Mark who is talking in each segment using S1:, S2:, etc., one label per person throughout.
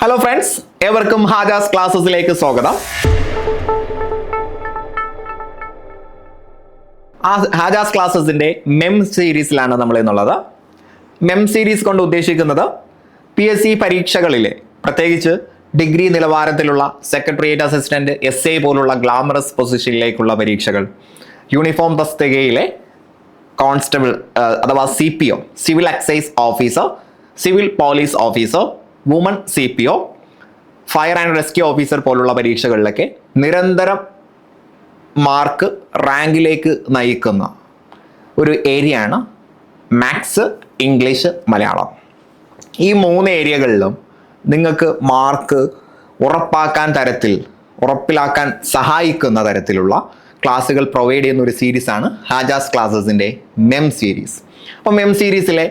S1: Hello friends, ഏവർക്കും ഹാജാസ് ക്ലാസ്സസിലേക്ക് സ്വാഗതം. ഹാജാസ് ക്ലാസ്സസിന്റെ മെം സീരീസിലാണ് നമ്മൾ എന്നുള്ളത്. മെം സീരീസ് കൊണ്ട് ഉദ്ദേശിക്കുന്നത് PSC പരീക്ഷകളിലെ പ്രത്യേകിച്ച് ഡിഗ്രി നിലവാരത്തിലുള്ള സെക്രട്ടേറിയറ്റ് അസിസ്റ്റന്റ്, SA പോലുള്ള ഗ്ലാമറസ് പൊസിഷനിലേക്കുള്ള പരീക്ഷകൾ, യൂണിഫോം തസ്തികയിലെ കോൺസ്റ്റബിൾ അഥവാ CPO, civil excise officer, civil police officer, woman CPO, fire and rescue officer പോലുള്ള പരീക്ഷകളിലൊക്കെ നിരന്തരം മാർക്ക് റാങ്കിലേക്ക് നയിക്കുന്ന ഒരു ഏരിയയാണ് മാത്സ്, ഇംഗ്ലീഷ്, മലയാളം. ഈ 3 ഏരിയകളിലും നിങ്ങൾക്ക് മാർക്ക് ഉറപ്പിലാക്കാൻ സഹായിക്കുന്ന തരത്തിലുള്ള ക്ലാസ്സുകൾ പ്രൊവൈഡ് ചെയ്യുന്ന ഒരു സീരീസാണ് ഹാജാസ് ക്ലാസ്സസിൻ്റെ മെം സീരീസ്. അപ്പോൾ മെം സീരീസിലെ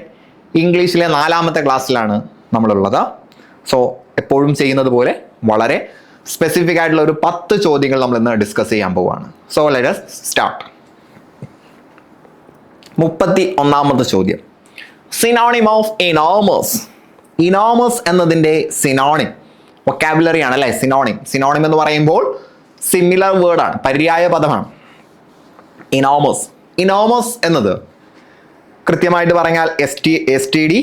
S1: ഇംഗ്ലീഷിലെ 4ാമത്തെ ക്ലാസ്സിലാണ് നമ്മളുള്ളത്. സോ എപ്പോഴും ചെയ്യുന്നത് പോലെ വളരെ സ്പെസിഫിക് ആയിട്ടുള്ള ഒരു 10 ചോദ്യങ്ങൾ നമ്മൾ ഇന്ന് ഡിസ്കസ് ചെയ്യാൻ പോവുകയാണ്. So let us start. 31ാമത്തെ ചോദ്യം, സിനോണിം ഓഫ് ഇനോമസ്. ഇനോമസ് എന്നതിൻ്റെ സിനോണിം വൊക്കാബുലറി ആണ് അല്ലേ. സിനോണിം എന്ന് പറയുമ്പോൾ സിമിലർ വേർഡാണ്, പര്യായ പദമാണ്. ഇനോമസ് എന്നത് കൃത്യമായിട്ട് പറഞ്ഞാൽ STD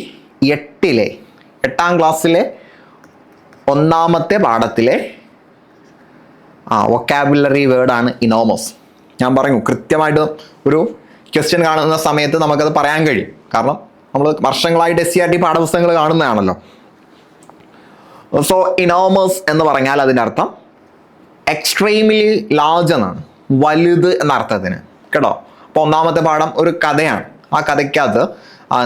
S1: 8ാം ക്ലാസ്സിലെ 1ാമത്തെ പാഠത്തിലെ വൊക്കാബുലറി വേർഡാണ് ഇനോമസ്. ഞാൻ പറഞ്ഞു, കൃത്യമായിട്ട് ഒരു ക്വസ്റ്റ്യൻ കാണുന്ന സമയത്ത് നമുക്കത് പറയാൻ കഴിയും. കാരണം നമ്മൾ വർഷങ്ങളായിട്ട് SCRT പാഠപുസ്തകങ്ങൾ കാണുന്നതാണല്ലോ. സോ ഇനോമസ് എന്ന് പറഞ്ഞാൽ അതിൻ്റെ അർത്ഥം എക്സ്ട്രീംലി ലാർജ് എന്നാണ്, വലുത് എന്ന അർത്ഥത്തിന് കേട്ടോ. അപ്പോൾ 1ാമത്തെ പാഠം ഒരു കഥയാണ്. ആ കഥയ്ക്കകത്ത്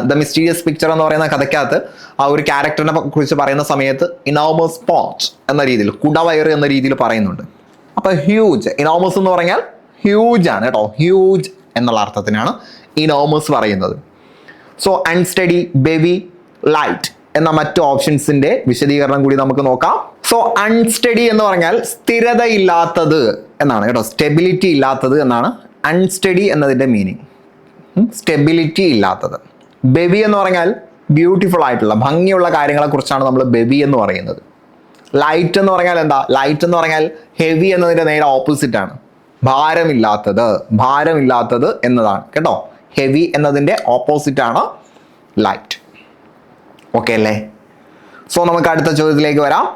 S1: ദ മിസ്റ്റീരിയസ് പിക്ചർ എന്ന് പറയുന്ന കഥയ്ക്കകത്ത് ആ ഒരു ക്യാരക്ടറിനെ കുറിച്ച് പറയുന്ന സമയത്ത് ഇനോമസ് പോച്ച് എന്ന രീതിയിൽ, കുടവയറ് എന്ന രീതിയിൽ പറയുന്നുണ്ട്. അപ്പോൾ ഹ്യൂജ്, ഇനോമസ് എന്ന് പറഞ്ഞാൽ ഹ്യൂജ് ആണ് കേട്ടോ. ഹ്യൂജ് എന്നുള്ള അർത്ഥത്തിനാണ് ഇനോമസ് പറയുന്നത്. സോ അൺസ്റ്റഡി, ബെവി, ലൈറ്റ് എന്ന മറ്റു ഓപ്ഷൻസിന്റെ വിശദീകരണം കൂടി നമുക്ക് നോക്കാം. സോ അൺസ്റ്റഡി എന്ന് പറഞ്ഞാൽ സ്ഥിരതയില്ലാത്തത് എന്നാണ് കേട്ടോ, സ്റ്റെബിലിറ്റി ഇല്ലാത്തത് എന്നാണ് അൺസ്റ്റഡി എന്നതിൻ്റെ മീനിങ്. സ്റ്റെബിലിറ്റി ഇല്ലാത്തത്. ബെവി എന്ന് പറഞ്ഞാൽ ബ്യൂട്ടിഫുൾ ആയിട്ടുള്ള, ഭംഗിയുള്ള കാര്യങ്ങളെ കുറിച്ചാണ് നമ്മൾ ബെവി എന്ന് പറയുന്നത്. ലൈറ്റ് എന്ന് പറഞ്ഞാൽ എന്താ? ലൈറ്റ് എന്ന് പറഞ്ഞാൽ ഹെവി എന്നതിൻ്റെ നേരെ ഓപ്പോസിറ്റ് ആണ്, ഭാരമില്ലാത്തത് എന്നതാണ് കേട്ടോ. ഹെവി എന്നതിൻ്റെ ഓപ്പോസിറ്റ് ആണ് ലൈറ്റ്. ഓക്കെ അല്ലേ? സോ നമുക്ക് അടുത്ത ചോദ്യത്തിലേക്ക് വരാം.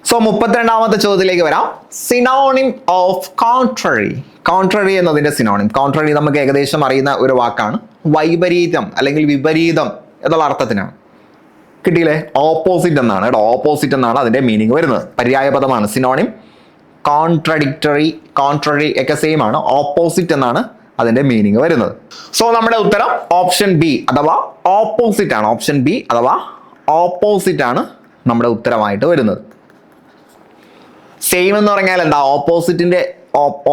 S1: സോ 32ാമത്തെ ചോദ്യത്തിലേക്ക് വരാം. Synonym of contrary. കോൺട്രറി എന്നതിൻ്റെ സിനോണിം, കോൺട്രറി നമുക്ക് ഏകദേശം അറിയുന്ന ഒരു വാക്കാണ്. വൈപരീത്യം അല്ലെങ്കിൽ വിപരീതം എന്നുള്ള അർത്ഥത്തിനാണ്. കിട്ടിയില്ലേ? ഓപ്പോസിറ്റ് എന്നാണ് കേട്ടോ. ഓപ്പോസിറ്റ് എന്നാണ് അതിൻ്റെ മീനിങ് വരുന്നത്. പര്യായ പദമാണ് സിനോണിം. കോൺട്രറി ഒക്കെ സെയിം ആണ്. ഓപ്പോസിറ്റ് എന്നാണ് അതിൻ്റെ മീനിങ് വരുന്നത്. സോ നമ്മുടെ ഉത്തരം ഓപ്ഷൻ ബി അഥവാ ഓപ്പോസിറ്റ് ആണ്. ഓപ്ഷൻ ബി അഥവാ ഓപ്പോസിറ്റ് ആണ് നമ്മുടെ ഉത്തരമായിട്ട് വരുന്നത്. സെയിം എന്ന് പറഞ്ഞാൽ എന്താ?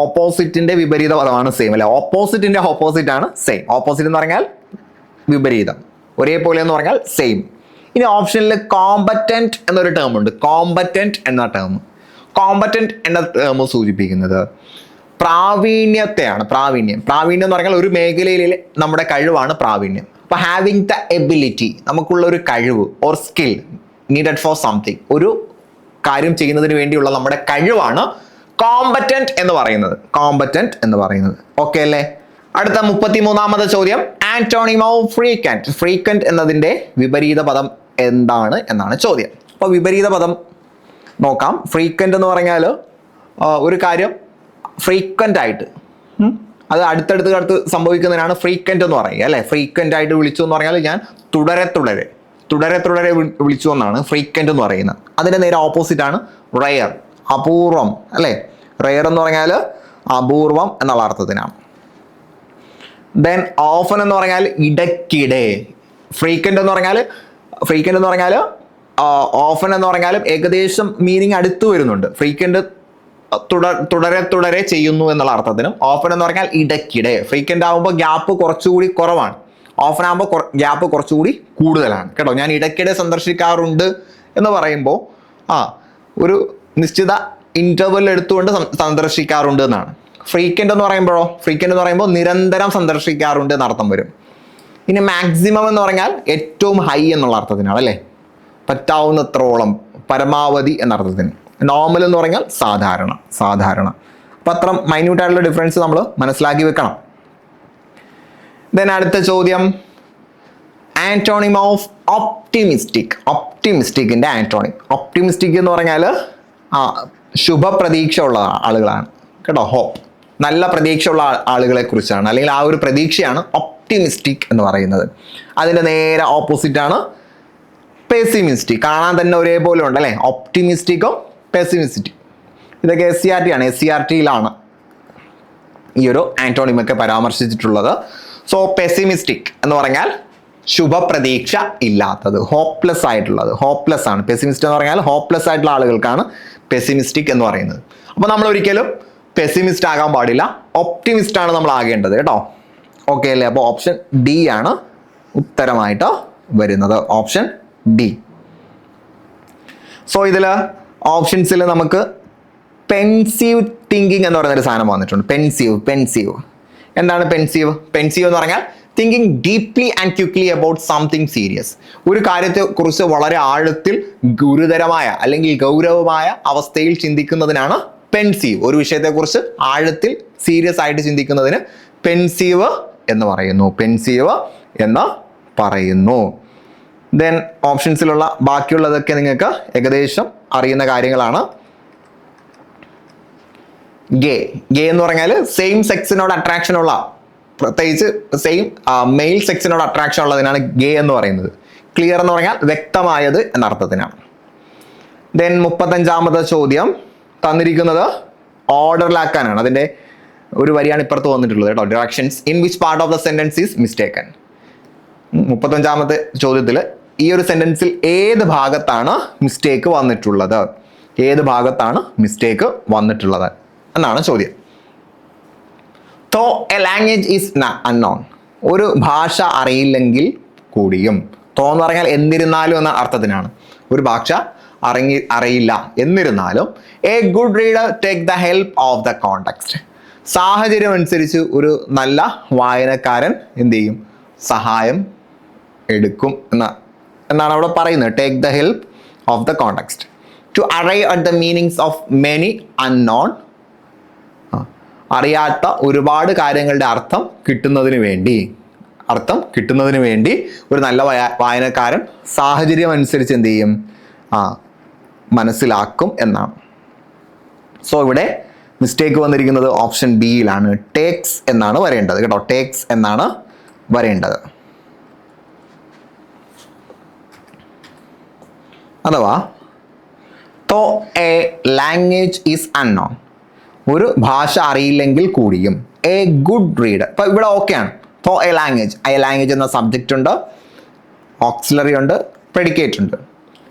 S1: ഓപ്പോസിറ്റിന്റെ വിപരീത പദമാണ് സെയിം അല്ലെ. ഓപ്പോസിറ്റിന്റെ ഓപ്പോസിറ്റ് ആണ് സെയിം. ഓപ്പോസിറ്റ് എന്ന് പറഞ്ഞാൽ വിപരീതം, ഒരേപോലെ എന്ന് പറഞ്ഞാൽ സെയിം. ഇനി ഓപ്ഷനിൽ കോമ്പറ്റന്റ് എന്നൊരു ടേം ഉണ്ട്. കോമ്പറ്റന്റ് എന്ന ടേം സൂചിപ്പിക്കുന്നത് പ്രാവീണ്യത്തെയാണ്. പ്രാവീണ്യം എന്ന് പറഞ്ഞാൽ ഒരു മേഖലയിലെ നമ്മുടെ കഴിവാണ് പ്രാവീണ്യം. അപ്പൊ ഹാവിങ് ദ എബിലിറ്റി, നമുക്കുള്ള ഒരു കഴിവ്, or skill needed for something, ഒരു കാര്യം ചെയ്യുന്നതിന് വേണ്ടിയുള്ള നമ്മുടെ കഴിവാണ് കോമ്പറ്റന്റ് എന്ന് പറയുന്നത്. ഓക്കെ അല്ലേ? അടുത്ത 33ാമത്തെ ചോദ്യം, ആന്റോണിം ഓഫ് ഫ്രീക്വന്റ്. ഫ്രീക്വന്റ് എന്നതിന്റെ വിപരീത പദം എന്താണ് എന്നാണ് ചോദ്യം. അപ്പോൾ വിപരീത പദം നോക്കാം. ഫ്രീക്വന്റ് എന്ന് പറഞ്ഞാൽ ഒരു കാര്യം ഫ്രീക്വന്റ് ആയിട്ട്, അത് അടുത്തടുത്ത് സംഭവിക്കുന്നതിനാണ് ഫ്രീക്വന്റ് എന്ന് പറയുക അല്ലേ. ഫ്രീക്വന്റ് ആയിട്ട് വിളിച്ചു എന്ന് പറഞ്ഞാൽ ഞാൻ തുടരെ വിളിച്ചു എന്നാണ് ഫ്രീക്വന്റ് എന്ന് പറയുന്നത്. അതിന്റെ നേരെ ഓപ്പോസിറ്റ് ആണ് റെയർ, അപൂർവം അല്ലേ. റെയർ എന്ന് പറഞ്ഞാൽ അപൂർവം എന്നുള്ള അർത്ഥത്തിനാണ്. ദെൻ ഓഫൻ എന്ന് പറഞ്ഞാൽ ഇടയ്ക്കിടെ. ഫ്രീക്വന്റ് എന്ന് പറഞ്ഞാൽ ഓഫൻ എന്ന് പറഞ്ഞാലും ഏകദേശം മീനിങ് അടുത്ത് വരുന്നുണ്ട്. ഫ്രീക്വന്റ് തുടരെ ചെയ്യുന്നു എന്നുള്ള അർത്ഥത്തിനും, ഓഫൻ എന്ന് പറഞ്ഞാൽ ഇടയ്ക്കിടെ. ഫ്രീക്വന്റ് ആകുമ്പോൾ ഗ്യാപ്പ് കുറച്ചുകൂടി കുറവാണ്, ഓഫൻ ആകുമ്പോൾ ഗ്യാപ്പ് കുറച്ചുകൂടി കൂടുതലാണ് കേട്ടോ. ഞാൻ ഇടയ്ക്കിടെ സന്ദർശിക്കാറുണ്ട് എന്ന് പറയുമ്പോൾ ഒരു നിശ്ചിത ഇന്റർവെൽ എടുത്തുകൊണ്ട് സന്ദർശിക്കാറുണ്ട് എന്നാണ്. ഫ്രീക്വന്റ് എന്ന് പറയുമ്പോൾ നിരന്തരം സന്ദർശിക്കാറുണ്ട് എന്നർത്ഥം വരും. ഇനി മാക്സിമം എന്ന് പറഞ്ഞാൽ ഏറ്റവും ഹൈ എന്നുള്ള അർത്ഥത്തിനാണ് അല്ലേ. പറ്റാവുന്നത്രോളം പരമാവധി എന്നർത്ഥത്തിന്. നോർമൽ എന്ന് പറഞ്ഞാൽ സാധാരണ. അപ്പം അത്ര മൈന്യൂട്ടായിട്ടുള്ള ഡിഫറൻസ് നമ്മൾ മനസ്സിലാക്കി വെക്കണം. ദെൻ അടുത്ത ചോദ്യം, ആന്റോണിം ഓഫ് ഒപ്റ്റിമിസ്റ്റിക്. ഒപ്റ്റിമിസ്റ്റിക്കിൻ്റെ ആന്റോണിം. ഒപ്റ്റിമിസ്റ്റിക് എന്ന് പറഞ്ഞാൽ ശുഭപ്രതീക്ഷ ഉള്ള ആളുകളാണ് കേട്ടോ. ഹോപ്പ്, നല്ല പ്രതീക്ഷയുള്ള ആളുകളെ കുറിച്ചാണ്, അല്ലെങ്കിൽ ആ ഒരു പ്രതീക്ഷയാണ് ഒപ്റ്റിമിസ്റ്റിക് എന്ന് പറയുന്നത്. അതിൻ്റെ നേരെ ഓപ്പോസിറ്റാണ് പെസിമിസ്റ്റിക്. കാണാൻ തന്നെ ഒരേപോലെ ഉണ്ട് അല്ലേ, ഒപ്റ്റിമിസ്റ്റിക്കും പെസിമിസ്റ്റിക്കും. ഇതൊക്കെ SCERT ആണ്. SCERTയിലാണ് ഈ ഒരു ആന്റോണിമൊക്കെ പരാമർശിച്ചിട്ടുള്ളത്. സോ പെസിമിസ്റ്റിക് എന്ന് പറഞ്ഞാൽ ശുഭപ്രതീക്ഷ ഇല്ലാത്തത്, ഹോപ്പ്ലെസ് ആയിട്ടുള്ളത്. ഹോപ്പ്ലെസ് ആണ് പെസിമിസ്റ്റ് എന്ന് പറഞ്ഞാൽ. ഹോപ്പ്ലെസ് ആയിട്ടുള്ള ആളുകൾക്കാണ് പെസിമിസ്റ്റിക് എന്ന് പറയുന്നത്. അപ്പോൾ നമ്മൾ ഒരിക്കലും പെസിമിസ്റ്റ് ആകാൻ പാടില്ല, ഒപ്റ്റിമിസ്റ്റ് ആണ് നമ്മൾ ആകേണ്ടത് കേട്ടോ. ഓക്കെ അല്ലേ? അപ്പോൾ ഓപ്ഷൻ ഡി ആണ് ഉത്തരമായിട്ട് വരുന്നത്. Option D. സോ ഇതിൽ ഓപ്ഷൻസിൽ നമുക്ക് പെൻസീവ് തിങ്കിങ് എന്ന് പറയുന്നൊരു സാധനം വന്നിട്ടുണ്ട്. പെൻസീവ് എന്താണ് പെൻസീവ്? പെൻസീവ് എന്ന് പറഞ്ഞാൽ thinking deeply and quickly about something serious. ഒരു കാര്യത്തെക്കുറിച്ച് വളരെ ആഴത്തിൽ ഗുരുതരമായ അല്ലെങ്കിൽ ഗൗരവമായ അവസ്ഥയിൽ ചിന്തിക്കുന്നതിനാണ് പെൻസീവ്. ഒരു വിഷയത്തെക്കുറിച്ച് ആഴത്തിൽ സീരിയസ് ആയിട്ട് ചിന്തിക്കുന്നതിന് പെൻസീവ് എന്ന് പറയുന്നു. ദെൻ ഓപ്ഷൻസിലുള്ള ബാക്കിയുള്ളതൊക്കെ നിങ്ങൾക്ക് ഏകദേശം അറിയുന്ന കാര്യങ്ങളാണ്. ഗേ എന്ന് പറഞ്ഞാൽ സെയിം സെക്സിനോട് അട്രാക്ഷൻ ഉള്ള, പ്രത്യേകിച്ച് സെയിം മെയിൽ സെക്സിനോട് അട്രാക്ഷൻ ഉള്ളതിനാണ് ഗേ എന്ന് പറയുന്നത്. ക്ലിയർ എന്ന് പറഞ്ഞാൽ വ്യക്തമായത് എന്നർത്ഥത്തിനാണ്. ദെൻ 35ാമത്തെ ചോദ്യം തന്നിരിക്കുന്നത് ഓർഡറിലാക്കാനാണ്. അതിൻ്റെ ഒരു വരിയാണ് ഇപ്പുറത്ത് വന്നിട്ടുള്ളത് കേട്ടോ. Directions in which part of the sentence is mistaken. 35ാമത്തെ ചോദ്യത്തിൽ ഈ ഒരു സെന്റൻസിൽ ഏത് ഭാഗത്താണ് മിസ്റ്റേക്ക് വന്നിട്ടുള്ളത് എന്നാണ് ചോദ്യം. തോ എ ലാംഗ്വേജ് ഈസ് അൺനോൺ. ഒരു ഭാഷ അറിയില്ലെങ്കിൽ കൂടിയും. തോ എന്ന് പറഞ്ഞാൽ എന്നിരുന്നാലും എന്ന അർത്ഥത്തിനാണ്. ഒരു ഭാഷ അറിയില്ല എന്നിരുന്നാലും A good reader take the help of the context. സാഹചര്യം അനുസരിച്ച് ഒരു നല്ല വായനക്കാരൻ എന്ത് ചെയ്യും? സഹായം എടുക്കും എന്നാണ് അവിടെ പറയുന്നത്. Take the help of the context to arrive at the meanings of many unknown. അറിയാത്ത ഒരുപാട് കാര്യങ്ങളുടെ അർത്ഥം കിട്ടുന്നതിന് വേണ്ടി ഒരു നല്ല വായനക്കാരൻ സാഹചര്യം അനുസരിച്ച് എന്ത് ചെയ്യും? മനസ്സിലാക്കും എന്നാണ്. സോ ഇവിടെ മിസ്റ്റേക്ക് വന്നിരിക്കുന്നത് ഓപ്ഷൻ ബിയിലാണ്. ടേക്സ് എന്നാണ് വരേണ്ടത് കേട്ടോ. ടേക്സ് എന്നാണ് വരേണ്ടത്. അഥവാ തോ എ ലാംഗ്വേജ് ഈസ് അൺനോൺ. ഒരു ഭാഷ അറിയില്ലെങ്കിൽ കൂടിയും എ ഗുഡ് റീഡർ. ഇപ്പൊ ഇവിടെ ഓക്കെയാണ്. തോ എ ലാംഗ്വേജ് എന്ന സബ്ജക്റ്റ് ഉണ്ട്, ഓക്സിലറി ഉണ്ട്, പ്രെഡിക്കേറ്റ് ഉണ്ട്.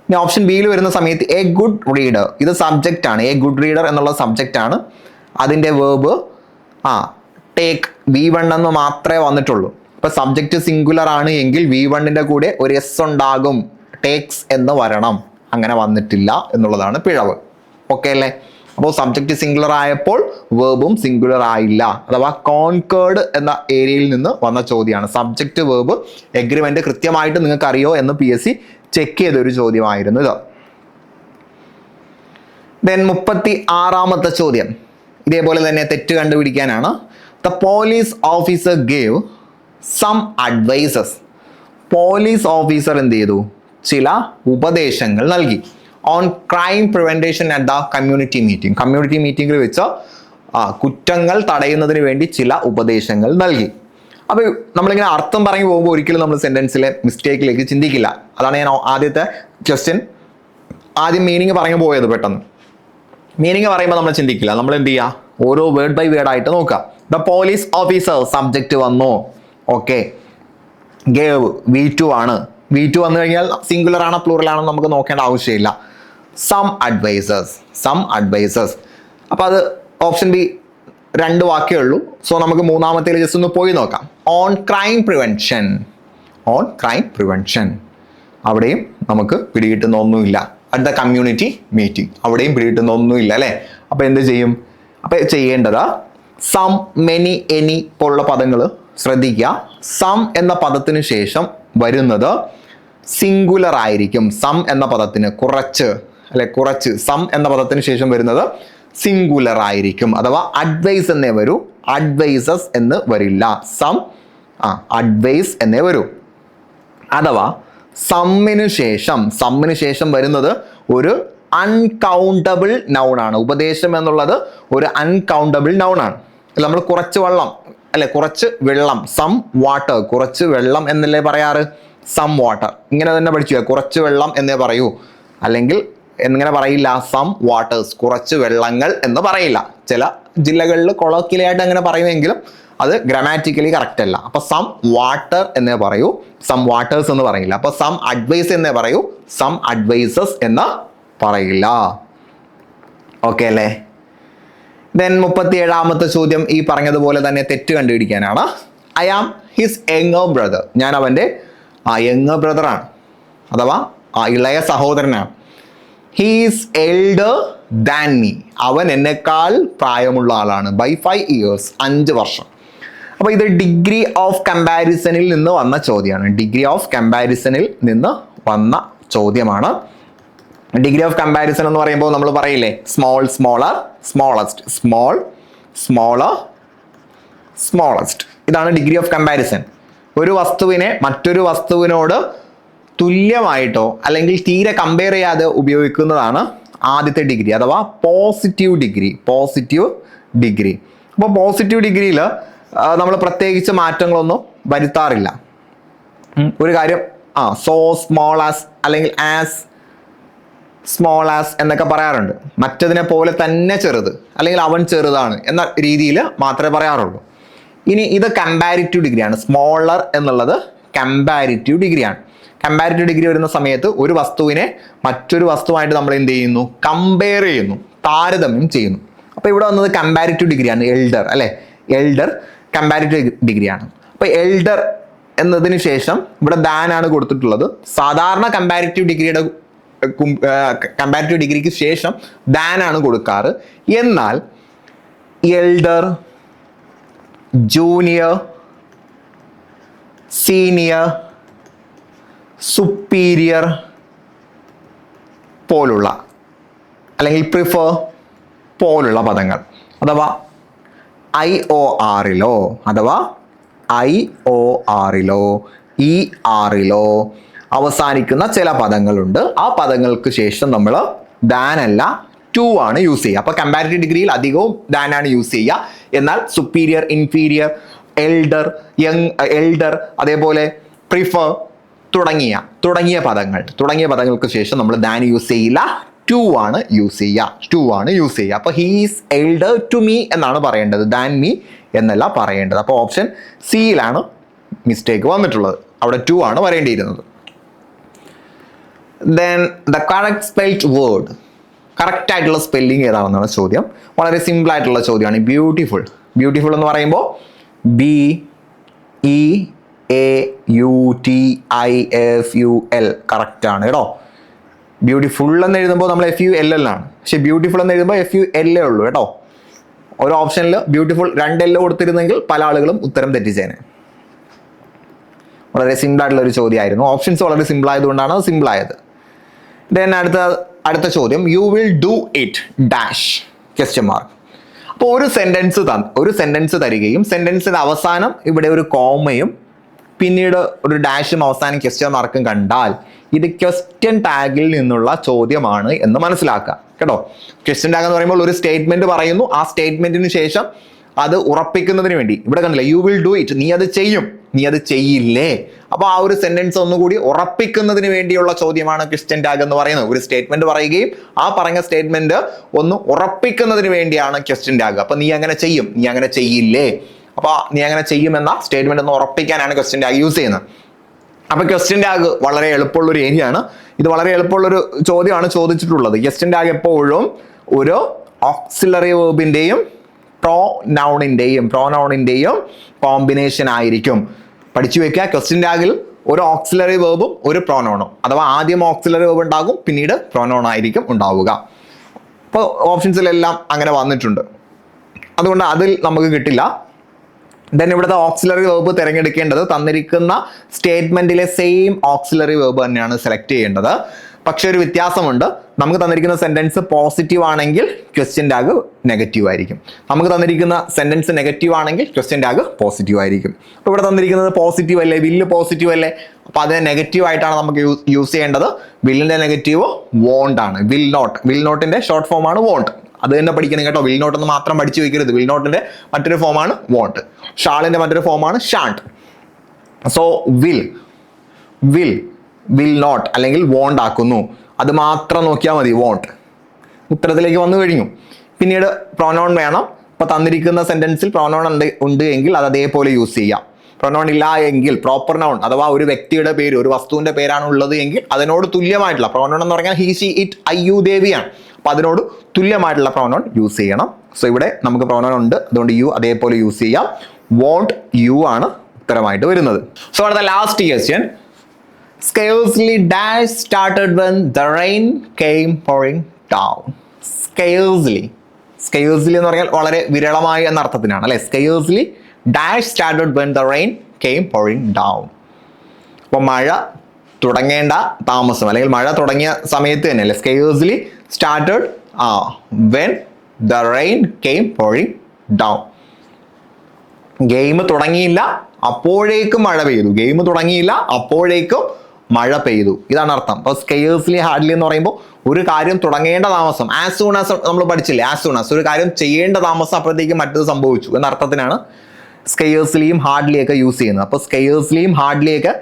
S1: ഇനി ഓപ്ഷൻ ബിയിൽ വരുന്ന സമയത്ത് എ ഗുഡ് റീഡർ, ഇത് സബ്ജക്റ്റ് ആണ്. എ ഗുഡ് റീഡർ എന്നുള്ള സബ്ജക്റ്റ് ആണ്. അതിൻ്റെ വേർബ് ടേക്ക് V1 എന്ന് മാത്രമേ വന്നിട്ടുള്ളൂ. ഇപ്പൊ സബ്ജക്റ്റ് സിംഗുലർ ആണ് എങ്കിൽ V1ന്റെ കൂടെ ഒരു എസ് ഉണ്ടാകും, ടേക്സ് എന്ന് വരണം. അങ്ങനെ വന്നിട്ടില്ല എന്നുള്ളതാണ് പിഴവ്. ഓക്കെ അല്ലേ? അപ്പോൾ സബ്ജക്റ്റ് സിംഗുലർ ആയപ്പോൾ വേർബും സിംഗുലർ ആയില്ല. അഥവാ കോൺകേർഡ് എന്ന ഏരിയയിൽ നിന്ന് വന്ന ചോദ്യമാണ്. സബ്ജക്റ്റ് വേർബ് എഗ്രിമെന്റ് കൃത്യമായിട്ട് നിങ്ങൾക്ക് അറിയോ എന്ന് PSC ചെക്ക് ചെയ്തൊരു ചോദ്യമായിരുന്നു ഇത്. ദെൻ 36ാമത്തെ ചോദ്യം ഇതേപോലെ തന്നെ തെറ്റ് കണ്ടുപിടിക്കാനാണ്. The police officer gave some advices. Police officer എന്ത് ചെയ്തു? ചില ഉപദേശങ്ങൾ നൽകി. On crime prevention at the community മീറ്റിംഗിൽ വെച്ച് കുറ്റങ്ങൾ തടയുന്നതിന് വേണ്ടി ചില ഉപദേശങ്ങൾ നൽകി. അപ്പോൾ നമ്മളിങ്ങനെ അർത്ഥം പറഞ്ഞു പോകുമ്പോൾ ഒരിക്കലും നമ്മൾ സെൻറ്റൻസിലെ മിസ്റ്റേക്കിലേക്ക് ചിന്തിക്കില്ല. അതാണ് ഞാൻ ആദ്യത്തെ ക്വസ്റ്റ്യൻ ആദ്യം മീനിങ് പറഞ്ഞു പോയത്. പെട്ടെന്ന് മീനിങ് പറയുമ്പോൾ നമ്മൾ ചിന്തിക്കില്ല. നമ്മൾ എന്ത് ചെയ്യുക? ഓരോ വേർഡ് ബൈ വേർഡ് ആയിട്ട് നോക്കുക. ദ പോലീസ് ഓഫീസർ സബ്ജക്റ്റ് വന്നു. ഓക്കെ. ഗേവ് V2 ആണ്. V2 വന്നു കഴിഞ്ഞാൽ സിംഗുലർ ആണോ പ്ലൂറൽ ആണോ നമുക്ക് നോക്കേണ്ട ആവശ്യമില്ല. Some advisers. അപ്പോൾ അത് ഓപ്ഷൻ ബി 2 വാക്കേ ഉള്ളൂ. സോ നമുക്ക് മൂന്നാമത്തേൽ ജസ്റ്റ് ഒന്ന് പോയി നോക്കാം. ഓൺ ക്രൈം പ്രിവെൻഷൻ അവിടെയും നമുക്ക് പിടികിട്ടുന്ന ഒന്നുമില്ല. അറ്റ് ദ കമ്മ്യൂണിറ്റി മീറ്റിംഗ് അവിടെയും പിടികിട്ടുന്ന ഒന്നുമില്ല അല്ലേ? അപ്പോൾ എന്ത് ചെയ്യും? അപ്പോൾ ചെയ്യേണ്ടത് സം, മെനി, എനി പോലുള്ള പദങ്ങൾ ശ്രദ്ധിക്കുക. സം എന്ന പദത്തിന് ശേഷം വരുന്നത് സിംഗുലർ ആയിരിക്കും. സം എന്ന പദത്തിന് കുറച്ച് അല്ലെ കുറച്ച്, സം എന്ന പദത്തിന് ശേഷം വരുന്നത് സിംഗുലർ ആയിരിക്കും. അഥവാ അഡ്വൈസ് എന്നേ വരൂ, അഡ്വൈസസ് എന്ന് വരില്ല. സം അഡ്വൈസ് എന്നേ വരൂ. അഥവാ സമ്മിന് ശേഷം വരുന്നത് ഒരു അൺകൗണ്ടബിൾ നൗൺ ആണ്. ഉപദേശം എന്നുള്ളത് ഒരു അൺകൗണ്ടബിൾ നൗൺ ആണ്. നമ്മൾ കുറച്ച് വെള്ളം അല്ലെ, കുറച്ച് വെള്ളം, സം വാട്ടർ, കുറച്ച് വെള്ളം എന്നല്ലേ പറയാറ്, സം വാട്ടർ. ഇങ്ങനെ തന്നെ പഠിച്ചു, കുറച്ച് വെള്ളം എന്നേ പറയൂ. അല്ലെങ്കിൽ എങ്ങനെ പറയില്ല, സം വാട്ടേഴ്സ്, കുറച്ച് വെള്ളങ്ങൾ എന്ന് പറയില്ല. ചില ജില്ലകളിൽ കൊളോക്കിയലായിട്ട് അങ്ങനെ പറയുമെങ്കിലും അത് ഗ്രാമാറ്റിക്കലി കറക്റ്റ് അല്ല. അപ്പൊ സം വാട്ടർ എന്നേ പറയൂ, സം വാട്ടേഴ്സ് എന്ന് പറയില്ല. അപ്പൊ സം അഡ്വൈസ് എന്നേ പറയൂ, സം അഡ്വൈസസ് എന്ന് പറയില്ല. ഓക്കെ അല്ലേ? ദെൻ 37ാമത്തെ ചോദ്യം ഈ പറഞ്ഞതുപോലെ തന്നെ തെറ്റ് കണ്ടുപിടിക്കാനാണ്. I am his younger brother. ഞാൻ അവൻ്റെ യങ്ങർ ബ്രദറാണ്, അഥവാ ഇളയ സഹോദരനാണ്. He's elder than me. അവൻ എന്നെക്കാൾ പ്രായമുള്ള ആളാണ്. ബൈ 5 years, 5 വർഷം. അപ്പോൾ ഇത് ഡിഗ്രി ഓഫ് കമ്പാരിസണിൽ നിന്ന് വന്ന ചോദ്യമാണ്. ഡിഗ്രി ഓഫ് കമ്പാരിസണിൽ നിന്ന് വന്ന ചോദ്യമാണ്. ഡിഗ്രി ഓഫ് കമ്പാരിസൺ എന്ന് പറയുമ്പോൾ നമ്മൾ പറയില്ലേ, small smaller smallest, small smaller smallest. ഇതാണ് ഡിഗ്രി ഓഫ് കമ്പാരിസൺ. ഒരു വസ്തുവിനെ മറ്റൊരു വസ്തുവിനോട് തുല്യമായിട്ടോ അല്ലെങ്കിൽ തീരെ കമ്പയർ ചെയ്യാതെ ഉപയോഗിക്കുന്നതാണ് ആദ്യത്തെ ഡിഗ്രി, അഥവാ പോസിറ്റീവ് ഡിഗ്രി. Positive degree. അപ്പോൾ പോസിറ്റീവ് ഡിഗ്രിയിൽ നമ്മൾ പ്രത്യേകിച്ച് മാറ്റങ്ങളൊന്നും വരുത്താറില്ല. ഒരു കാര്യം സോ സ്മോൾ ആസ് അല്ലെങ്കിൽ ആസ് സ്മോൾ ആസ് എന്നൊക്കെ പറയാറുണ്ട്. മറ്റതിനെ പോലെ തന്നെ ചെറുത്, അല്ലെങ്കിൽ അവൻ ചെറുതാണ് എന്ന രീതിയിൽ മാത്രമേ പറയാറുള്ളൂ. ഇനി ഇത് കമ്പാരിറ്റീവ് ഡിഗ്രിയാണ്. സ്മോളർ എന്നുള്ളത് കമ്പാരിറ്റീവ് ഡിഗ്രിയാണ്. കമ്പാരിറ്റീവ് ഡിഗ്രി വരുന്ന സമയത്ത് ഒരു വസ്തുവിനെ മറ്റൊരു വസ്തുവായിട്ട് നമ്മൾ എന്ത് ചെയ്യുന്നു, കമ്പയർ ചെയ്യുന്നു, താരതമ്യം ചെയ്യുന്നു. അപ്പോൾ ഇവിടെ വന്നത് കമ്പാരിറ്റീവ് ഡിഗ്രിയാണ്. എൽഡർ അല്ലെ, എൽഡർ കമ്പാരിറ്റീവ് ഡിഗ്രിയാണ്. അപ്പോൾ എൽഡർ എന്നതിന് ശേഷം ഇവിടെ ദാൻ ആണ് കൊടുത്തിട്ടുള്ളത്. സാധാരണ കമ്പാരിറ്റീവ് ഡിഗ്രിക്ക് ശേഷം ദാൻ ആണ് കൊടുക്കാറ്. എന്നാൽ എൽഡർ, ജൂനിയർ, സീനിയർ, സുപ്പീരിയർ പോലുള്ള അല്ലെങ്കിൽ പ്രിഫർ പോലുള്ള പദങ്ങൾ, അഥവാ IORിലോ ERിലോ അവസാനിക്കുന്ന ചില പദങ്ങളുണ്ട്. ആ പദങ്ങൾക്ക് ശേഷം നമ്മൾ ദാൻ അല്ല ടു ആണ് യൂസ് ചെയ്യുക. അപ്പോൾ കമ്പാരിറ്റീവ് ഡിഗ്രിയിൽ അധികവും ദാൻ ആണ് യൂസ് ചെയ്യുക. എന്നാൽ സുപ്പീരിയർ, ഇൻഫീരിയർ, എൽഡർ അതേപോലെ പ്രിഫർ തുടങ്ങിയ പദങ്ങൾക്ക് ശേഷം നമ്മൾ ദാൻ യൂസ് ചെയ്യില്ല, ടു ആണ് യൂസ് ചെയ്യുക. അപ്പോൾ ഹീസ് എൽഡർ ടു മീ എന്നാണ് പറയേണ്ടത്, ദാൻ മീ എന്നല്ല പറയേണ്ടത്. അപ്പോൾ ഓപ്ഷൻ സിയിലാണ് മിസ്റ്റേക്ക് വന്നിട്ടുള്ളത്. അവിടെ ടു ആണ് വരേണ്ടിയിരുന്നത്. Then the correct spelled word, correct ആയിട്ടുള്ള സ്പെല്ലിംഗ് ഏതാണെന്നാണ് ചോദ്യം. വളരെ സിമ്പിൾ ആയിട്ടുള്ള ചോദ്യമാണ്. ബ്യൂട്ടിഫുൾ എന്ന് പറയുമ്പോൾ BEAUTIFUL കറക്റ്റ് ആണ് കേട്ടോ. ബ്യൂട്ടിഫുൾ എന്ന് എഴുതുമ്പോൾ നമ്മൾ FULL ആണ്, പക്ഷെ ബ്യൂട്ടിഫുൾ എന്ന് എഴുതുമ്പോൾ FUL ഉള്ളൂ കേട്ടോ. ഒരു ഓപ്ഷനിൽ ബ്യൂട്ടിഫുൾ 2 L കൊടുത്തിരുന്നെങ്കിൽ പല ആളുകളും ഉത്തരം തെറ്റിച്ചേനെ. വളരെ സിമ്പിൾ ആയിട്ടുള്ള ഒരു ചോദ്യമായിരുന്നു. ഓപ്ഷൻസ് വളരെ സിമ്പിൾ ആയതുകൊണ്ടാണ് അത് സിമ്പിൾ ആയത്. ദെൻ അടുത്ത ചോദ്യം, you will do it dash question mark. അപ്പോൾ ഒരു സെന്റൻസ് തരികയും സെന്റൻസിന്റെ അവസാനം ഇവിടെ ഒരു കോമയും പിന്നീട് ഒരു ഡാഷും അവസാനം ക്വസ്റ്റ്യൻ മാർക്കും കണ്ടാൽ ഇത് ക്വസ്റ്റ്യൻ ടാഗിൽ നിന്നുള്ള ചോദ്യമാണ് എന്ന് മനസ്സിലാക്കുക കേട്ടോ. ക്വസ്റ്റ്യൻ ടാഗ് എന്ന് പറയുമ്പോൾ ഒരു സ്റ്റേറ്റ്മെന്റ് പറയുന്നു, ആ സ്റ്റേറ്റ്മെന്റിന് ശേഷം അത് ഉറപ്പിക്കുന്നതിന് വേണ്ടി ഇവിടെ കണ്ടില്ല, യു വിൽ ഡു ഇറ്റ്, നീ അത് ചെയ്യും, നീ അത് ചെയ്യില്ലേ. അപ്പോൾ ആ ഒരു സെന്റൻസ് ഒന്നുകൂടി ഉറപ്പിക്കുന്നതിന് വേണ്ടിയുള്ള ചോദ്യമാണ് ക്വസ്റ്റ്യൻ ടാഗ് എന്ന് പറയുന്നത്. ഒരു സ്റ്റേറ്റ്മെന്റ് പറയുകയും ആ പറഞ്ഞ സ്റ്റേറ്റ്മെന്റ് ഒന്ന് ഉറപ്പിക്കുന്നതിന് വേണ്ടിയാണ് ക്വസ്റ്റ്യൻ ടാഗ്. അപ്പൊ നീ അങ്ങനെ ചെയ്യും, നീ അങ്ങനെ ചെയ്യില്ലേ, അപ്പൊ നീ അങ്ങനെ ചെയ്യുമെന്ന സ്റ്റേറ്റ്മെന്റ് ഒന്ന് ഉറപ്പിക്കാനാണ് ക്വസ്റ്റ്യൻ ടാഗ് യൂസ് ചെയ്യുന്നത്. അപ്പൊ ക്വസ്റ്റ്യൻ ടാഗ് വളരെ എളുപ്പമുള്ളൊരു ഏരിയയാണ്. ഇത് വളരെ എളുപ്പമുള്ളൊരു ചോദ്യമാണ് ചോദിച്ചിട്ടുള്ളത്. ക്വസ്റ്റ്യൻ ടാഗ് എപ്പോഴും ഒരു ഓക്സിലറി വേർബിന്റെയും പ്രോനൗണിന്റെയും കോമ്പിനേഷൻ ആയിരിക്കും. പഠിച്ചു വെക്കുക, ക്വസ്റ്റ്യൻ ടാഗിൽ ഒരു ഓക്സിലറി വേർബും ഒരു പ്രോനൗണും, അഥവാ ആദ്യം ഓക്സിലറി വേർബ് ഉണ്ടാകും, പിന്നീട് പ്രോനൗൺ ആയിരിക്കും ഉണ്ടാവുക. അപ്പോൾ ഓപ്ഷൻസിലെല്ലാം അങ്ങനെ വന്നിട്ടുണ്ട്, അതുകൊണ്ട് അതിൽ നമുക്ക് കിട്ടില്ല. ദെൻ ഇവിടുത്തെ ഓക്സിലറി വേർബ് തിരഞ്ഞെടുക്കേണ്ടത് തന്നിരിക്കുന്ന സ്റ്റേറ്റ്മെന്റിലെ സെയിം ഓക്സിലറി വേർബ് തന്നെയാണ് സെലക്ട് ചെയ്യേണ്ടത്. പക്ഷെ ഒരു വ്യത്യാസമുണ്ട്. നമുക്ക് തന്നിരിക്കുന്ന സെന്റൻസ് പോസിറ്റീവ് ആണെങ്കിൽ ക്വസ്റ്റ്യൻ ടാഗ് നെഗറ്റീവ് ആയിരിക്കും. നമുക്ക് തന്നിരിക്കുന്ന സെന്റൻസ് നെഗറ്റീവ് ആണെങ്കിൽ ക്വസ്റ്റ്യൻ ടാഗ് പോസിറ്റീവ് ആയിരിക്കും. അപ്പോൾ ഇവിടെ തന്നിരിക്കുന്നത് പോസിറ്റീവ് അല്ലേ, വില്ല് പോസിറ്റീവ് അല്ലേ, അപ്പോൾ അതിനെ നെഗറ്റീവ് ആയിട്ടാണ് നമുക്ക് യൂസ് ചെയ്യേണ്ടത്. വില്ലിന്റെ നെഗറ്റീവ് വോണ്ട് ആണ്. വിൽ നോട്ടിന്റെ ഷോർട്ട് ഫോം ആണ് വോണ്ട്. അത് തന്നെ പഠിക്കണം കേട്ടോ. വിൽ നോട്ട് എന്ന് മാത്രം പഠിച്ചു വെക്കരുത്. വിൽ നോട്ടിന്റെ മറ്റൊരു ഫോമാണ് വോണ്ട്. ഷാളിന്റെ മറ്റൊരു ഫോമാണ് ഷാണ്ട്. സോ വിൽ നോട്ട് അല്ലെങ്കിൽ വോണ്ട് ആക്കുന്നു. അത് മാത്രം നോക്കിയാൽ മതി. വോണ്ട് ഉത്തരത്തിലേക്ക് വന്നു കഴിഞ്ഞു. പിന്നീട് പ്രൊനൗൺ വേണം. ഇപ്പൊ തന്നിരിക്കുന്ന സെന്റൻസിൽ പ്രൊനൗൺ ഉണ്ട് എങ്കിൽ അത് അതേപോലെ യൂസ് ചെയ്യാം. പ്രൊനൗൺ ഇല്ല എങ്കിൽ പ്രോപ്പർ നൗൺ അഥവാ ഒരു വ്യക്തിയുടെ പേര്, ഒരു വസ്തുവിന്റെ പേരാണ് ഉള്ളത് എങ്കിൽ അതിനോട് തുല്യമായിട്ടുള്ള പ്രൊനൗൺ എന്ന് പറഞ്ഞാൽ he she it I you ദേവിയാണ്. അപ്പൊ അതിനോട് തുല്യമായിട്ടുള്ള പ്രൊനൗൺ യൂസ് ചെയ്യണം. സോ ഇവിടെ നമുക്ക് പ്രൊനൗൺ ഉണ്ട്, അതുകൊണ്ട് യു അതേപോലെ യൂസ് ചെയ്യാം. വോണ്ട് യു ആണ് ഉത്തരമായിട്ട് വരുന്നത്. സോ അടുത്ത last question. Scarcely dash started when the rain came pouring down. Scarcely എന്ന് പറഞ്ഞാൽ വളരെ വിരളമായി എന്ന അർത്ഥത്തിനാണ് അല്ലെ. Scarcely dash started when the rain came pouring down. അപ്പോൾ മഴ തുടങ്ങേണ്ട താമസം അല്ലെങ്കിൽ മഴ തുടങ്ങിയ സമയത്ത് തന്നെ അല്ലെ. Scarcely started when the rain came pouring down. Game തുടങ്ങിയില്ല അപ്പോഴേക്കും മഴ പെയ്തു. ഗെയിം തുടങ്ങിയില്ല അപ്പോഴേക്കും മഴ പെയ്തു, ഇതാണ് അർത്ഥം. അപ്പോൾ സ്കെയർസ്ലി ഹാർഡ്ലി എന്ന് പറയുമ്പോൾ ഒരു കാര്യം തുടങ്ങേണ്ട താമസം, ആസ് സൂൺ ആസ് നമ്മൾ പഠിച്ചില്ലേ, ആസ് സൂൺ ആസ് ഒരു കാര്യം ചെയ്യേണ്ട താമസം അപ്പോഴത്തേക്കും മറ്റത് സംഭവിച്ചു എന്ന അർത്ഥത്തിനാണ് സ്കെയർസ്ലിയും ഹാർഡ്ലിയൊക്കെ യൂസ് ചെയ്യുന്നത്. അപ്പോൾ സ്കെയർസ്ലിയും ഹാർഡ്ലിയൊക്കെ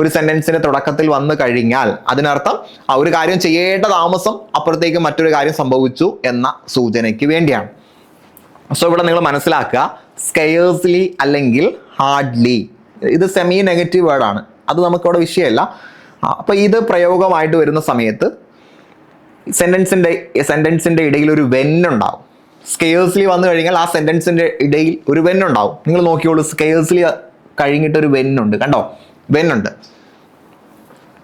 S1: ഒരു സെന്റൻസിന്റെ തുടക്കത്തിൽ വന്നു കഴിഞ്ഞാൽ അതിനർത്ഥം ആ ഒരു കാര്യം ചെയ്യേണ്ട താമസം അപ്പോഴത്തേക്കും മറ്റൊരു കാര്യം സംഭവിച്ചു എന്ന സൂചനയ്ക്ക് വേണ്ടിയാണ്. സോ ഇവിടെ നിങ്ങൾ മനസ്സിലാക്കുക, സ്കെയർസ്ലി അല്ലെങ്കിൽ ഹാർഡ്ലി ഇത് സെമി നെഗറ്റീവ് വേർഡാണ്. അത് നമുക്കിവിടെ വിഷയമല്ല. അപ്പോൾ ഇത് പ്രയോഗമായിട്ട് വരുന്ന സമയത്ത് സെന്റൻസിന്റെ ഇടയിൽ ഒരു വെന്നുണ്ടാവും. സ്കെയർസ്ലി വന്നു കഴിഞ്ഞാൽ ആ സെന്റൻസിന്റെ ഇടയിൽ ഒരു വെന്നുണ്ടാവും. നിങ്ങൾ നോക്കിയോളൂ, സ്കെയർസ്ലി കഴിഞ്ഞിട്ട് ഒരു വെന്നുണ്ട്, കണ്ടോ, വെന്നുണ്ട്.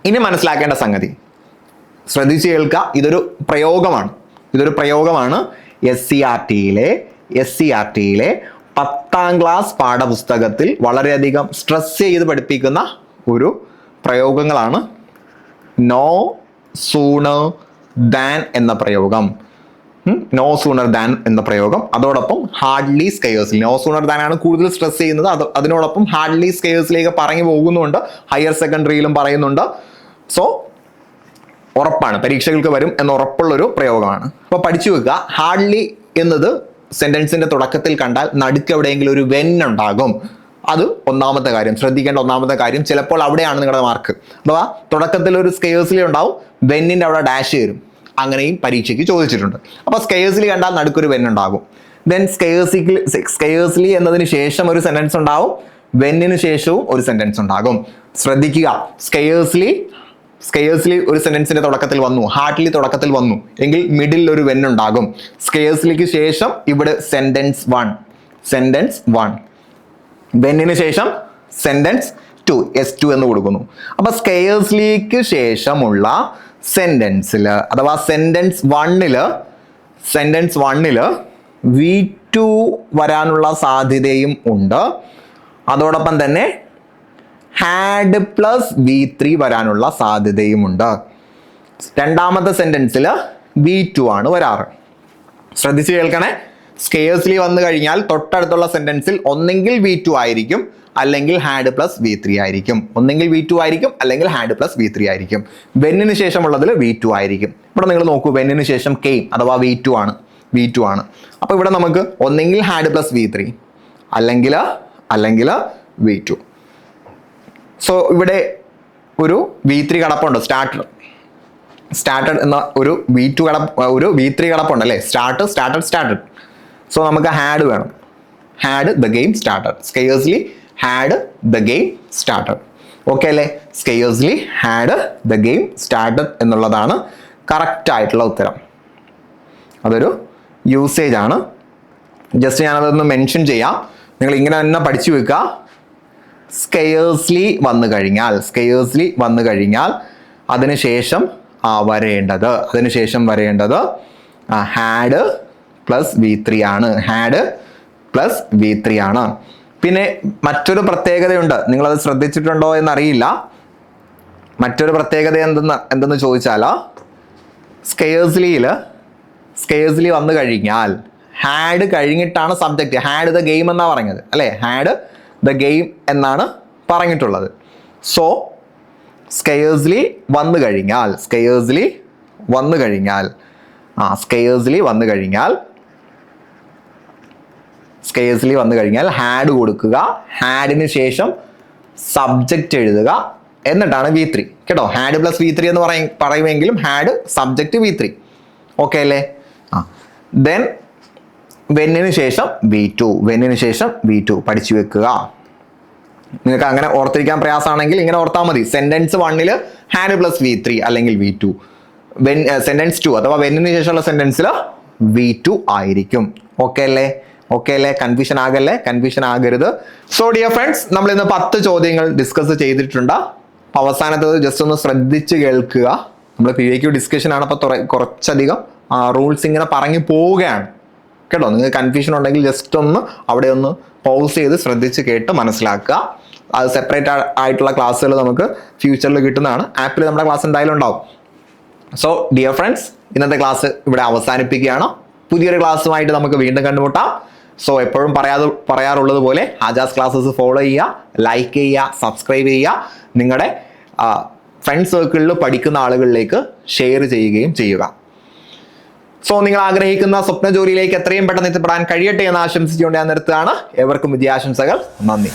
S1: ഇനി മനസ്സിലാക്കേണ്ട സംഗതി ശ്രദ്ധിച്ച് കേൾക്കുക, ഇതൊരു പ്രയോഗമാണ്. SCRT-യിലെ 10ാം ക്ലാസ് പാഠപുസ്തകത്തിൽ വളരെയധികം സ്ട്രെസ് ചെയ്ത് പഠിപ്പിക്കുന്ന ഒരു പ്രയോഗങ്ങളാണ് നോ സൂണർ ദാൻ എന്ന പ്രയോഗം. നോ സൂണർ ദാൻ എന്ന പ്രയോഗം, അതോടൊപ്പം hardly scarcely. No sooner than ആണ് കൂടുതൽ സ്ട്രെസ് ചെയ്യുന്നത്. അതിനോടൊപ്പം ഹാർഡ്ലി സ്കെയർസ്ലിയൊക്കെ പറഞ്ഞു പോകുന്നുണ്ട്, ഹയർ സെക്കൻഡറിയിലും പറയുന്നുണ്ട്. സോ ഉറപ്പാണ്, പരീക്ഷകൾക്ക് വരും എന്ന് ഉറപ്പുള്ളൊരു പ്രയോഗമാണ്. അപ്പോൾ പഠിച്ചു വെക്കുക, ഹാർഡ്ലി എന്നത് സെന്റൻസിന്റെ തുടക്കത്തിൽ കണ്ടാൽ നടുക്ക് എവിടെയെങ്കിലും ഒരു വെൻ ഉണ്ടാകും. അത് ഒന്നാമത്തെ കാര്യം, ശ്രദ്ധിക്കേണ്ട ഒന്നാമത്തെ കാര്യം. ചിലപ്പോൾ അവിടെയാണ് നിങ്ങളുടെ മാർക്ക്. അഥവാ തുടക്കത്തിൽ ഒരു സ്കെയർസ്ലി ഉണ്ടാവും, വെന്നിന്റെ അവിടെ ഡാഷ് വരും. അങ്ങനെയും പരീക്ഷയ്ക്ക് ചോദിച്ചിട്ടുണ്ട്. അപ്പോൾ സ്കെയർസ്ലി കണ്ടാൽ നടുക്കൊരു വെൻ ഉണ്ടാകും. ദെൻ സ്കെയർസ്ലി എന്നതിന് ശേഷം ഒരു സെന്റൻസ് ഉണ്ടാവും, വെന്നിന് ശേഷവും ഒരു സെന്റൻസ് ഉണ്ടാകും. ശ്രദ്ധിക്കുക, സ്കെയർസ്ലി ഒരു സെന്റൻസിന്റെ തുടക്കത്തിൽ വന്നു, ഹാർഡ്ലി തുടക്കത്തിൽ വന്നു എങ്കിൽ മിഡിൽ ഒരു വെൻ ഉണ്ടാകും. സ്കെയർസ്ലിക്ക് ശേഷം ഇവിടെ സെന്റൻസ് വൺ, വെന്നിന് ശേഷം സെന്റൻസ് 2, S2 എന്ന് കൊടുക്കുന്നു. അപ്പൊ സ്കെയർസ്ലിക്ക് ശേഷമുള്ള സെന്റൻസിൽ അഥവാ സെന്റൻസ് വണ്ണില് V2 വരാനുള്ള സാധ്യതയും ഉണ്ട്. അതോടൊപ്പം തന്നെ had plus V3 വരാനുള്ള സാധ്യതയുമുണ്ട്. രണ്ടാമത്തെ സെന്റൻസിൽ V2 ആണ് വരാറ്. ശ്രദ്ധിച്ചു കേൾക്കണേ, സ്കെയർസ്ലി വന്നു കഴിഞ്ഞാൽ തൊട്ടടുത്തുള്ള സെന്റൻസിൽ ഒന്നെങ്കിൽ V2 ആയിരിക്കും അല്ലെങ്കിൽ ഹാഡ് പ്ലസ് V3 ആയിരിക്കും. ഒന്നെങ്കിൽ V2 ആയിരിക്കും അല്ലെങ്കിൽ ഹാഡ് പ്ലസ് V3 ആയിരിക്കും. വെന്നിന് ശേഷമുള്ളതിൽ V2 ആയിരിക്കും. ഇവിടെ നിങ്ങൾ നോക്കൂ, വെന്നിന് ശേഷം കെയിം അഥവാ V2 ആണ്. അപ്പോൾ ഇവിടെ നമുക്ക് ഒന്നെങ്കിൽ ഹാഡ് പ്ലസ് V3 അല്ലെങ്കിൽ V2. സോ ഇവിടെ ഒരു V3 കടപ്പുണ്ട്, സ്റ്റാർട്ടഡ് എന്ന ഒരു V3 കടപ്പുണ്ട് അല്ലേ. സ്റ്റാർട്ടഡ്. സോ നമുക്ക് ഹാഡ് വേണം. Had the game started. Scarcely had the game started. Okay അല്ലേ? Scarcely had the game started എന്നുള്ളതാണ് കറക്റ്റ് ആയിട്ടുള്ള ഉത്തരം. അതൊരു യൂസേജ് ആണ്. ജസ്റ്റ് ഞാനതൊന്ന് മെൻഷൻ ചെയ്യാം. നിങ്ങൾ ഇങ്ങനെ തന്നെ പഠിച്ചു വെക്കുക. സ്കെയർസ്ലി വന്നു കഴിഞ്ഞാൽ അതിനുശേഷം വരേണ്ടത് ഹാഡ് പ്ലസ് V3 ആണ്. പിന്നെ മറ്റൊരു പ്രത്യേകതയുണ്ട്, നിങ്ങളത് ശ്രദ്ധിച്ചിട്ടുണ്ടോ എന്നറിയില്ല. മറ്റൊരു പ്രത്യേകത എന്തെന്ന് ചോദിച്ചാൽ സ്കെയേഴ്സ്ലി വന്നു കഴിഞ്ഞാൽ ഹാഡ് കഴിഞ്ഞിട്ടാണ് സബ്ജക്റ്റ്. ഹാഡ് ദ ഗെയിം എന്നാണ് പറഞ്ഞത് അല്ലേ? ഹാഡ് ദ ഗെയിം എന്നാണ് പറഞ്ഞിട്ടുള്ളത്. സോ സ്കെയേഴ്സ്ലി വന്നു കഴിഞ്ഞാൽ ഹാഡ് കൊടുക്കുക, ഹാഡിന് ശേഷം സബ്ജക്റ്റ് എഴുതുക, എന്നിട്ടാണ് V3 കേട്ടോ. ഹാഡ് പ്ലസ് V3 എന്ന് പറയുമെങ്കിലും ഹാഡ് സബ്ജക്റ്റ് V3. ഓക്കെ അല്ലേ? ദെൻ വെന്നിന് ശേഷം V2 പഠിച്ചു വെക്കുക. നിങ്ങൾക്ക് അങ്ങനെ ഓർത്തിരിക്കാൻ പ്രയാസമാണെങ്കിൽ ഇങ്ങനെ ഓർത്താൽ മതി. സെന്റൻസ് 1 ഹാഡ് പ്ലസ് V3 അല്ലെങ്കിൽ V2. സെന്റൻസ് 2 അഥവാ വെന്നിന് ശേഷമുള്ള സെന്റൻസിൽ V2 ആയിരിക്കും. ഓക്കെ അല്ലേ? കൺഫ്യൂഷൻ ആകരുത്. സോ ഡിയർ ഫ്രണ്ട്സ്, നമ്മൾ ഇന്ന് 10 ചോദ്യങ്ങൾ ഡിസ്കസ് ചെയ്തിട്ടുണ്ട്. അവസാനത്തത് ജസ്റ്റ് ഒന്ന് ശ്രദ്ധിച്ച് കേൾക്കുക. നമ്മൾ PYQ ഡിസ്കഷൻ ആണ്, അപ്പോൾ കുറച്ചധികം റൂൾസ് ഇങ്ങനെ പറഞ്ഞു പോവുകയാണ് കേട്ടോ. നിങ്ങൾക്ക് കൺഫ്യൂഷൻ ഉണ്ടെങ്കിൽ ജസ്റ്റ് ഒന്ന് അവിടെ ഒന്ന് പൗസ് ചെയ്ത് ശ്രദ്ധിച്ച് കേട്ട് മനസ്സിലാക്കുക. അത് സെപ്പറേറ്റ് ആയിട്ടുള്ള ക്ലാസ്സുകൾ നമുക്ക് ഫ്യൂച്ചറിൽ കിട്ടുന്നതാണ്. ആപ്പിൽ നമ്മുടെ ക്ലാസ് എന്തായാലും ഉണ്ടാവും. സോ ഡിയർ ഫ്രണ്ട്സ്, ഇന്നത്തെ ക്ലാസ് ഇവിടെ അവസാനിപ്പിക്കുകയാണ്. പുതിയൊരു ക്ലാസ്സുമായിട്ട് നമുക്ക് വീണ്ടും കണ്ടുമുട്ടാം. സോ എപ്പോഴും പറയാറുള്ളത് പോലെ ആജാസ് ക്ലാസ്സസ് ഫോളോ ചെയ്യുക, ലൈക്ക് ചെയ്യുക, സബ്സ്ക്രൈബ് ചെയ്യുക, നിങ്ങളുടെ ഫ്രണ്ട് സർക്കിളിൽ പഠിക്കുന്ന ആളുകളിലേക്ക് ഷെയർ ചെയ്യുകയും ചെയ്യുക. സോ നിങ്ങൾ ആഗ്രഹിക്കുന്ന സ്വപ്ന ജോലിയിലേക്ക് എത്രയും പെട്ടെന്ന് എത്തിപ്പെടാൻ കഴിയട്ടെ എന്ന് ആശംസിച്ചുകൊണ്ട് ഞാൻ നിർത്തുകയാണ്. ഏവർക്കും വിജയാശംസകൾ. നന്ദി.